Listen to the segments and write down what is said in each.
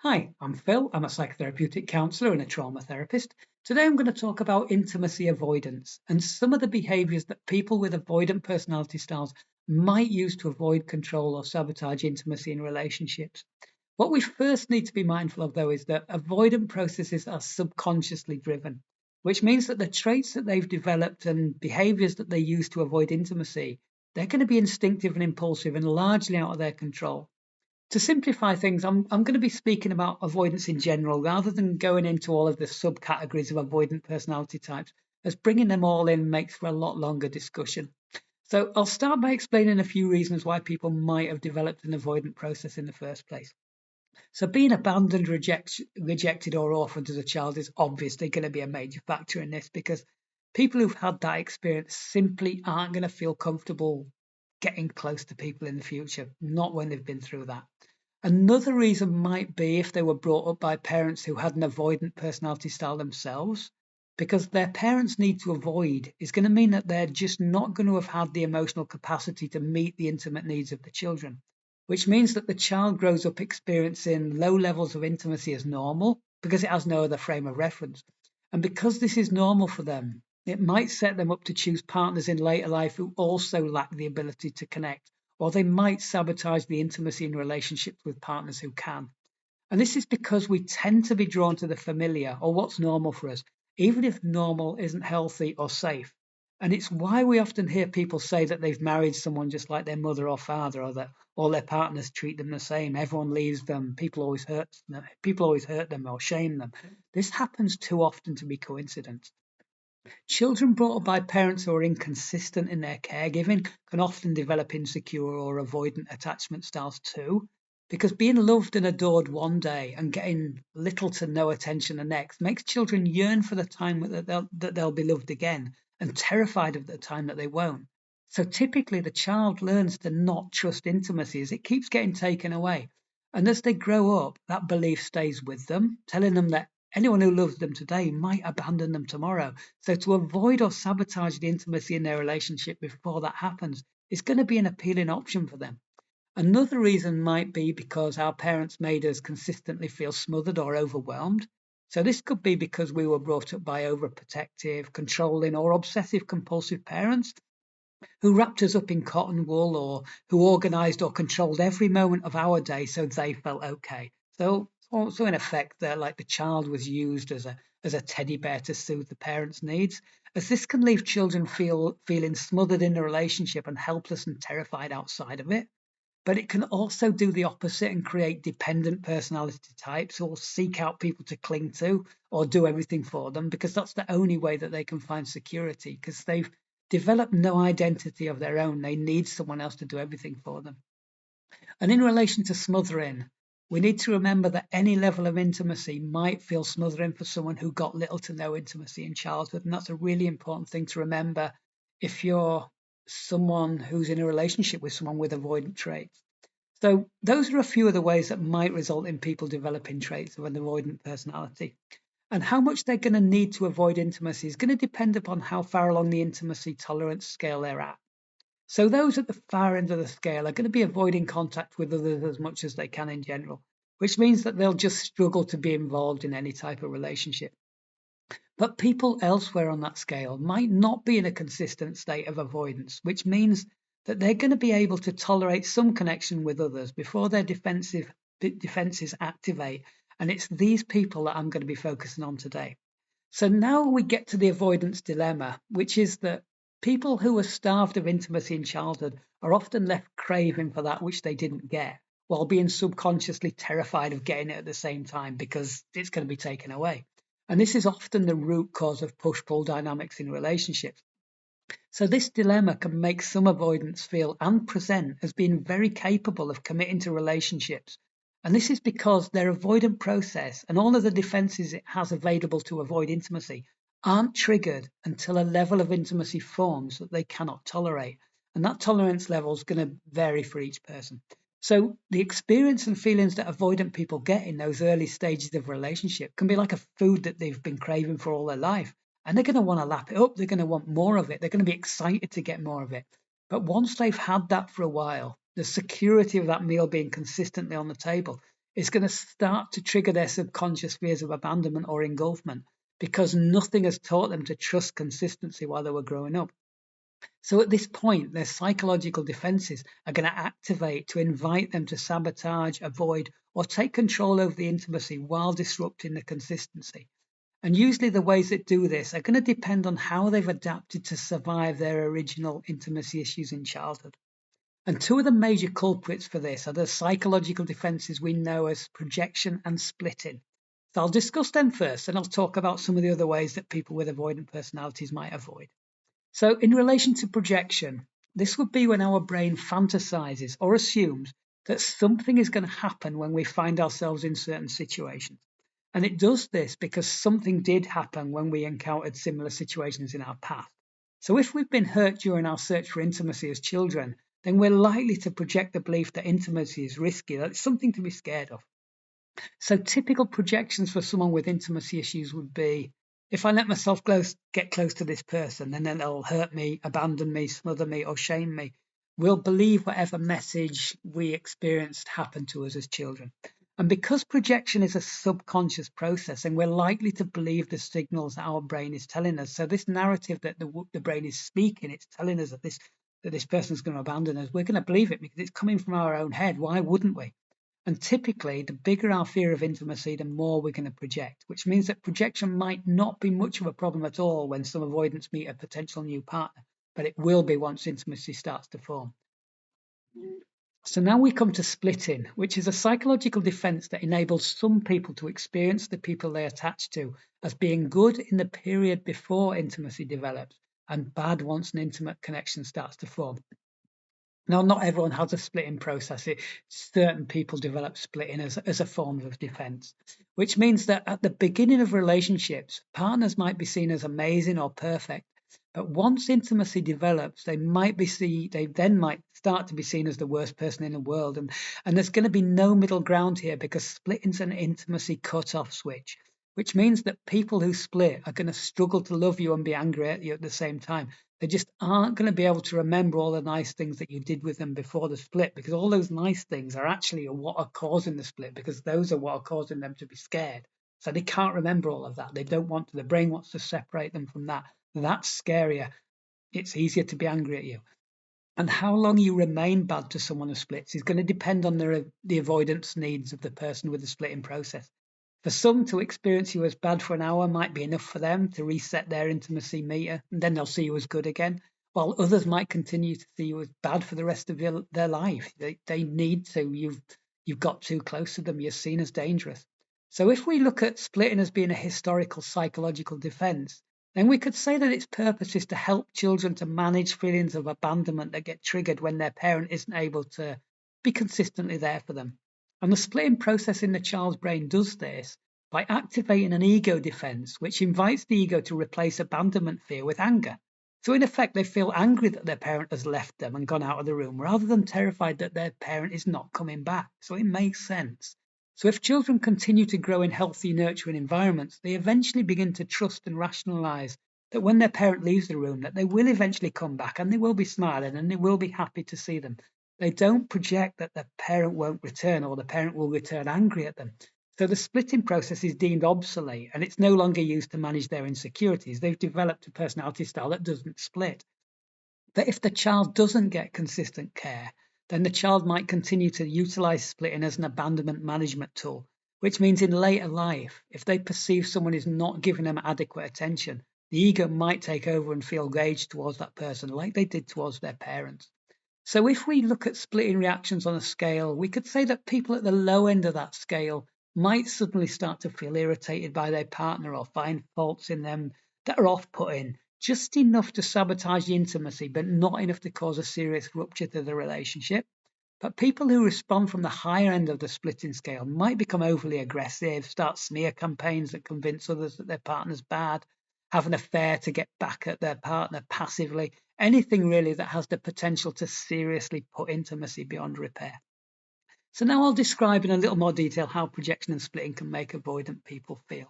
Hi, I'm Phil. I'm a psychotherapeutic counsellor and a trauma therapist. Today I'm going to talk about intimacy avoidance and some of the behaviours that people with avoidant personality styles might use to avoid control or sabotage intimacy in relationships. What we first need to be mindful of, though, is that avoidant processes are subconsciously driven, which means that the traits that they've developed and behaviours that they use to avoid intimacy, they're going to be instinctive and impulsive and largely out of their control. To simplify things, I'm going to be speaking about avoidance in general rather than going into all of the subcategories of avoidant personality types, as bringing them all in makes for a lot longer discussion. So I'll start by explaining a few reasons why people might have developed an avoidant process in the first place. So being abandoned, rejected, or orphaned as a child is obviously going to be a major factor in this because people who've had that experience simply aren't going to feel comfortable getting close to people in the future, not when they've been through that. Another reason might be if they were brought up by parents who had an avoidant personality style themselves, because their parents' need to avoid is going to mean that they're just not going to have had the emotional capacity to meet the intimate needs of the children, which means that the child grows up experiencing low levels of intimacy as normal because it has no other frame of reference. And because this is normal for them, it might set them up to choose partners in later life who also lack the ability to connect, or they might sabotage the intimacy in relationships with partners who can. And this is because we tend to be drawn to the familiar or what's normal for us, even if normal isn't healthy or safe. And it's why we often hear people say that they've married someone just like their mother or father, or that all their partners treat them the same. Everyone leaves them. People always hurt them or shame them. This happens too often to be coincidence. Children brought up by parents who are inconsistent in their caregiving can often develop insecure or avoidant attachment styles too, because being loved and adored one day and getting little to no attention the next makes children yearn for the time that they'll be loved again and terrified of the time that they won't. So typically, the child learns to not trust intimacy as it keeps getting taken away. And as they grow up, that belief stays with them, telling them that anyone who loves them today might abandon them tomorrow. So to avoid or sabotage the intimacy in their relationship before that happens is going to be an appealing option for them. Another reason might be because our parents made us consistently feel smothered or overwhelmed. So this could be because we were brought up by overprotective, controlling, or obsessive compulsive parents who wrapped us up in cotton wool or who organized or controlled every moment of our day so they felt okay. So also in effect, they're like the child was used as a teddy bear to soothe the parents' needs, as this can leave children feeling smothered in the relationship and helpless and terrified outside of it. But it can also do the opposite and create dependent personality types or seek out people to cling to or do everything for them because that's the only way that they can find security because they've developed no identity of their own. They need someone else to do everything for them. And in relation to smothering, we need to remember that any level of intimacy might feel smothering for someone who got little to no intimacy in childhood. And that's a really important thing to remember if you're someone who's in a relationship with someone with avoidant traits. So those are a few of the ways that might result in people developing traits of an avoidant personality. And how much they're going to need to avoid intimacy is going to depend upon how far along the intimacy tolerance scale they're at. So those at the far end of the scale are going to be avoiding contact with others as much as they can in general, which means that they'll just struggle to be involved in any type of relationship. But people elsewhere on that scale might not be in a consistent state of avoidance, which means that they're going to be able to tolerate some connection with others before their defenses activate. And it's these people that I'm going to be focusing on today. So now we get to the avoidance dilemma, which is that people who are starved of intimacy in childhood are often left craving for that which they didn't get, while being subconsciously terrified of getting it at the same time because it's going to be taken away. And this is often the root cause of push pull dynamics in relationships. So, this dilemma can make some avoidants feel and present as being very capable of committing to relationships. And this is because their avoidant process and all of the defenses it has available to avoid intimacy aren't triggered until a level of intimacy forms that they cannot tolerate. And that tolerance level is going to vary for each person. So, the experience and feelings that avoidant people get in those early stages of relationship can be like a food that they've been craving for all their life. And they're going to want to lap it up. They're going to want more of it. They're going to be excited to get more of it. But once they've had that for a while, the security of that meal being consistently on the table is going to start to trigger their subconscious fears of abandonment or engulfment because nothing has taught them to trust consistency while they were growing up. So at this point, their psychological defenses are going to activate to invite them to sabotage, avoid, or take control over the intimacy while disrupting the consistency. And usually the ways that do this are going to depend on how they've adapted to survive their original intimacy issues in childhood. And two of the major culprits for this are the psychological defenses we know as projection and splitting. So I'll discuss them first, and I'll talk about some of the other ways that people with avoidant personalities might avoid. So, in relation to projection, this would be when our brain fantasizes or assumes that something is going to happen when we find ourselves in certain situations. And it does this because something did happen when we encountered similar situations in our past. So, if we've been hurt during our search for intimacy as children, then we're likely to project the belief that intimacy is risky, that it's something to be scared of. So typical projections for someone with intimacy issues would be, if I let myself get close to this person, then they'll hurt me, abandon me, smother me, or shame me. We'll believe whatever message we experienced happened to us as children. And because projection is a subconscious process, and we're likely to believe the signals that our brain is telling us. So this narrative that the brain is speaking, it's telling us that this person's going to abandon us. We're going to believe it because it's coming from our own head. Why wouldn't we? And typically, the bigger our fear of intimacy, the more we're going to project, which means that projection might not be much of a problem at all when some avoidants meet a potential new partner, but it will be once intimacy starts to form. So now we come to splitting, which is a psychological defense that enables some people to experience the people they attach to as being good in the period before intimacy develops and bad once an intimate connection starts to form. Now, not everyone has a splitting process. Certain people develop splitting as a form of defense, which means that at the beginning of relationships, partners might be seen as amazing or perfect. But once intimacy develops, they then might start to be seen as the worst person in the world. And there's going to be no middle ground here because splitting's an intimacy cut-off switch, which means that people who split are going to struggle to love you and be angry at you at the same time. They just aren't going to be able to remember all the nice things that you did with them before the split, because all those nice things are actually what are causing the split, because those are what are causing them to be scared. So they can't remember all of that. They don't want to. The brain wants to separate them from that. That's scarier. It's easier to be angry at you. And how long you remain bad to someone who splits is going to depend on the avoidance needs of the person with the splitting process. For some, to experience you as bad for an hour might be enough for them to reset their intimacy meter, and then they'll see you as good again, while others might continue to see you as bad for the rest of their life. They need to. You've got too close to them. You're seen as dangerous. So if we look at splitting as being a historical psychological defense, then we could say that its purpose is to help children to manage feelings of abandonment that get triggered when their parent isn't able to be consistently there for them. And the splitting process in the child's brain does this by activating an ego defense, which invites the ego to replace abandonment fear with anger. So, in effect, they feel angry that their parent has left them and gone out of the room rather than terrified that their parent is not coming back. So, it makes sense. So, if children continue to grow in healthy, nurturing environments, they eventually begin to trust and rationalize that when their parent leaves the room, that they will eventually come back and they will be smiling and they will be happy to see them. They don't project that the parent won't return or the parent will return angry at them. So the splitting process is deemed obsolete and it's no longer used to manage their insecurities. They've developed a personality style that doesn't split. But if the child doesn't get consistent care, then the child might continue to utilize splitting as an abandonment management tool, which means in later life, if they perceive someone is not giving them adequate attention, the ego might take over and feel rage towards that person like they did towards their parents. So if we look at splitting reactions on a scale, we could say that people at the low end of that scale might suddenly start to feel irritated by their partner or find faults in them that are off-putting, just enough to sabotage the intimacy, but not enough to cause a serious rupture to the relationship. But people who respond from the higher end of the splitting scale might become overly aggressive, start smear campaigns that convince others that their partner's bad, have an affair to get back at their partner passively, anything really that has the potential to seriously put intimacy beyond repair. So now I'll describe in a little more detail how projection and splitting can make avoidant people feel.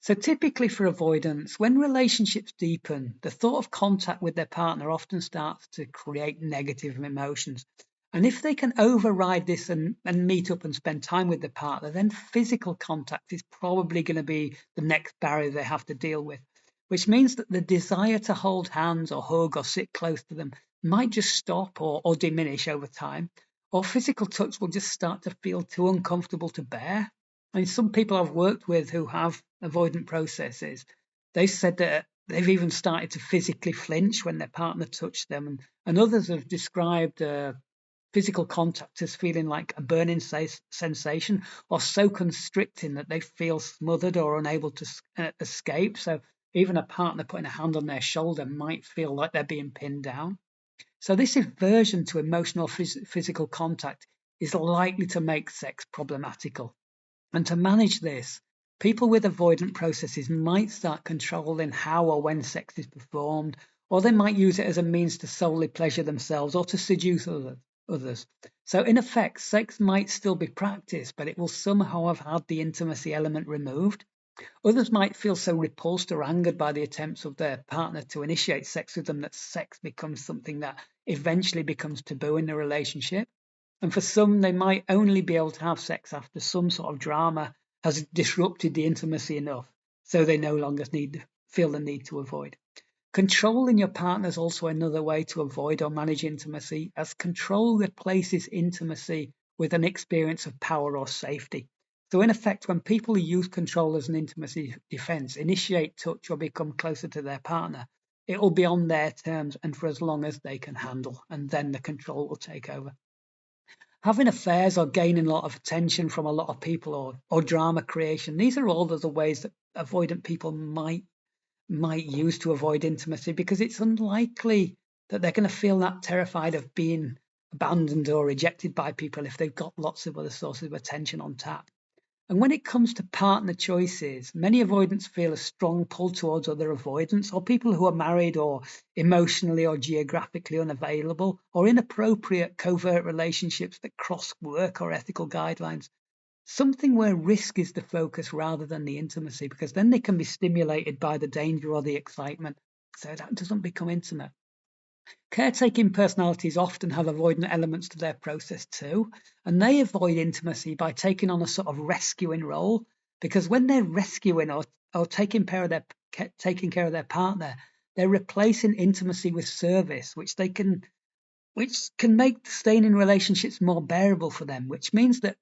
So typically for avoidance, when relationships deepen, the thought of contact with their partner often starts to create negative emotions. And if they can override this and meet up and spend time with the partner, then physical contact is probably going to be the next barrier they have to deal with, which means that the desire to hold hands or hug or sit close to them might just stop or diminish over time, or physical touch will just start to feel too uncomfortable to bear. I mean, some people I've worked with who have avoidant processes, they said that they've even started to physically flinch when their partner touched them, and others have described physical contact as feeling like a burning sensation or so constricting that they feel smothered or unable to escape. So even a partner putting a hand on their shoulder might feel like they're being pinned down. So this aversion to emotional physical contact is likely to make sex problematical. And to manage this, people with avoidant processes might start controlling how or when sex is performed, or they might use it as a means to solely pleasure themselves or to seduce others. So, in effect, sex might still be practiced, but it will somehow have had the intimacy element removed. Others might feel so repulsed or angered by the attempts of their partner to initiate sex with them that sex becomes something that eventually becomes taboo in the relationship. And for some, they might only be able to have sex after some sort of drama has disrupted the intimacy enough, so they no longer feel the need to avoid. Controlling your partner is also another way to avoid or manage intimacy, as control replaces intimacy with an experience of power or safety. So, in effect, when people use control as an intimacy defense, initiate touch or become closer to their partner, it will be on their terms and for as long as they can handle, and then the control will take over. Having affairs or gaining a lot of attention from a lot of people or drama creation, these are all of the ways that avoidant people might use to avoid intimacy, because it's unlikely that they're going to feel that terrified of being abandoned or rejected by people if they've got lots of other sources of attention on tap. And when it comes to partner choices, many avoidants feel a strong pull towards other avoidants or people who are married or emotionally or geographically unavailable or inappropriate covert relationships that cross work or ethical guidelines. Something where risk is the focus rather than the intimacy, because then they can be stimulated by the danger or the excitement. So that doesn't become intimate. Caretaking personalities often have avoidant elements to their process too, and they avoid intimacy by taking on a sort of rescuing role, because when they're rescuing or taking care of their partner, they're replacing intimacy with service, which can make staying in relationships more bearable for them, which means that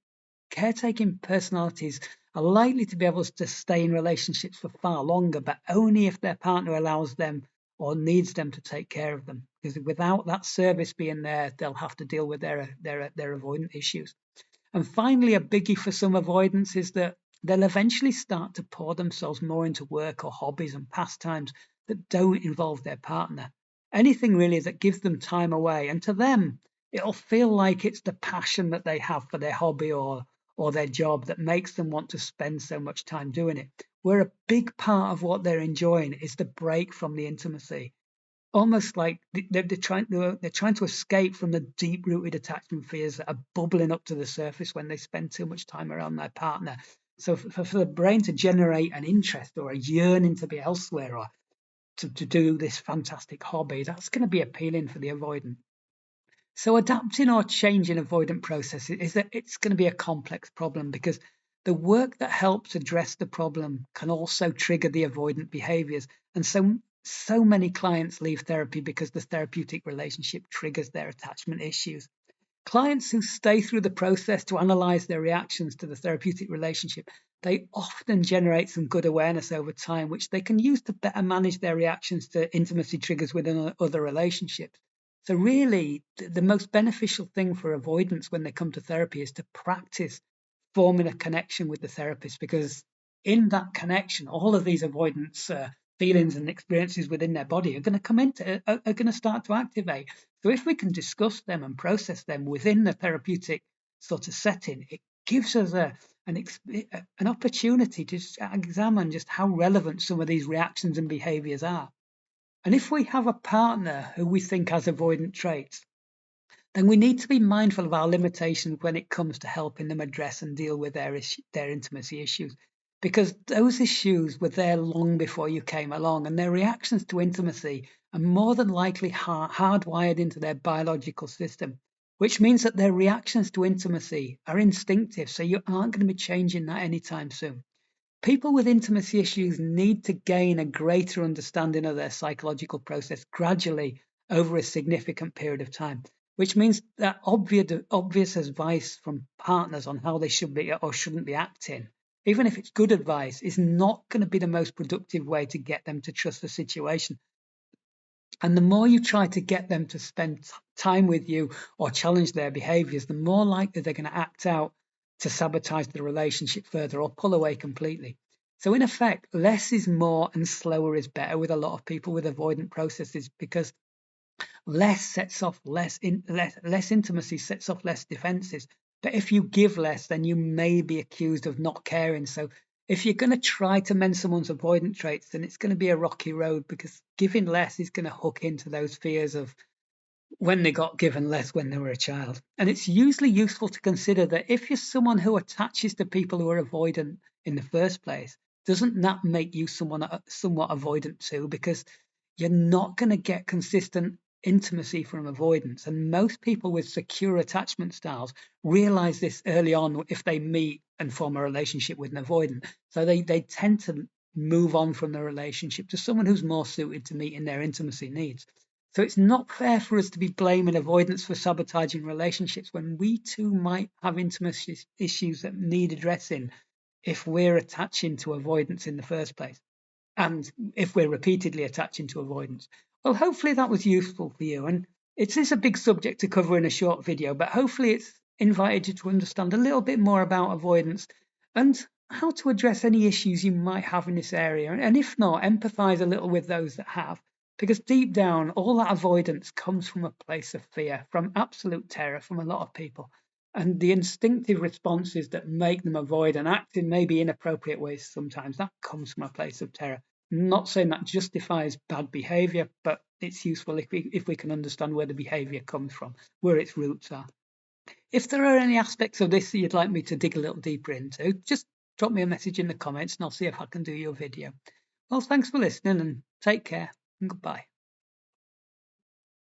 caretaking personalities are likely to be able to stay in relationships for far longer, but only if their partner allows them or needs them to take care of them. Because without that service being there, they'll have to deal with their avoidant issues. And finally, a biggie for some avoidance is that they'll eventually start to pour themselves more into work or hobbies and pastimes that don't involve their partner. Anything really that gives them time away. And to them, it'll feel like it's the passion that they have for their hobby or their job that makes them want to spend so much time doing it. Where a big part of what they're enjoying is the break from the intimacy, almost like they're trying to escape from the deep-rooted attachment fears that are bubbling up to the surface when they spend too much time around their partner. So for the brain to generate an interest or a yearning to be elsewhere or to do this fantastic hobby, that's going to be appealing for the avoidant. So adapting or changing avoidant processes is that it's going to be a complex problem, because the work that helps address the problem can also trigger the avoidant behaviors. And so many clients leave therapy because the therapeutic relationship triggers their attachment issues. Clients who stay through the process to analyze their reactions to the therapeutic relationship, they often generate some good awareness over time, which they can use to better manage their reactions to intimacy triggers within other relationships. So really, the most beneficial thing for avoidance when they come to therapy is to practice forming a connection with the therapist, because in that connection, all of these avoidance feelings and experiences within their body are going to are going to start to activate. So if we can discuss them and process them within the therapeutic sort of setting, it gives us an opportunity to examine just how relevant some of these reactions and behaviors are. And if we have a partner who we think has avoidant traits, then we need to be mindful of our limitations when it comes to helping them address and deal with their intimacy issues. Because those issues were there long before you came along, and their reactions to intimacy are more than likely hardwired into their biological system. which means that their reactions to intimacy are instinctive. So you aren't going to be changing that anytime soon. People with intimacy issues need to gain a greater understanding of their psychological process gradually over a significant period of time, which means that obvious advice from partners on how they should be or shouldn't be acting, even if it's good advice, is not going to be the most productive way to get them to trust the situation. And the more you try to get them to spend time with you or challenge their behaviors, the more likely they're going to act out to sabotage the relationship further or pull away completely. So, in effect, less is more and slower is better with a lot of people with avoidant processes, because less intimacy sets off less defenses. But if you give less, then you may be accused of not caring. So if you're going to try to mend someone's avoidant traits, then it's going to be a rocky road, because giving less is going to hook into those fears of when they got given less when they were a child. And it's usually useful to consider that if you're someone who attaches to people who are avoidant in the first place, doesn't that make you someone somewhat avoidant too? Because you're not going to get consistent intimacy from avoidance. And most people with secure attachment styles realize this early on if they meet and form a relationship with an avoidant. So they tend to move on from the relationship to someone who's more suited to meeting their intimacy needs. So it's not fair for us to be blaming avoidance for sabotaging relationships when we too might have intimacy issues that need addressing if we're attaching to avoidance in the first place, and if we're repeatedly attaching to avoidance. Well, hopefully that was useful for you. And it is a big subject to cover in a short video, but hopefully it's invited you to understand a little bit more about avoidance and how to address any issues you might have in this area. And if not, empathize a little with those that have. Because deep down, all that avoidance comes from a place of fear, from absolute terror from a lot of people. And the instinctive responses that make them avoid and act in maybe inappropriate ways sometimes, that comes from a place of terror. I'm not saying that justifies bad behavior, but it's useful if we can understand where the behavior comes from, where its roots are. If there are any aspects of this that you'd like me to dig a little deeper into, just drop me a message in the comments and I'll see if I can do your video. Well, thanks for listening and take care and goodbye.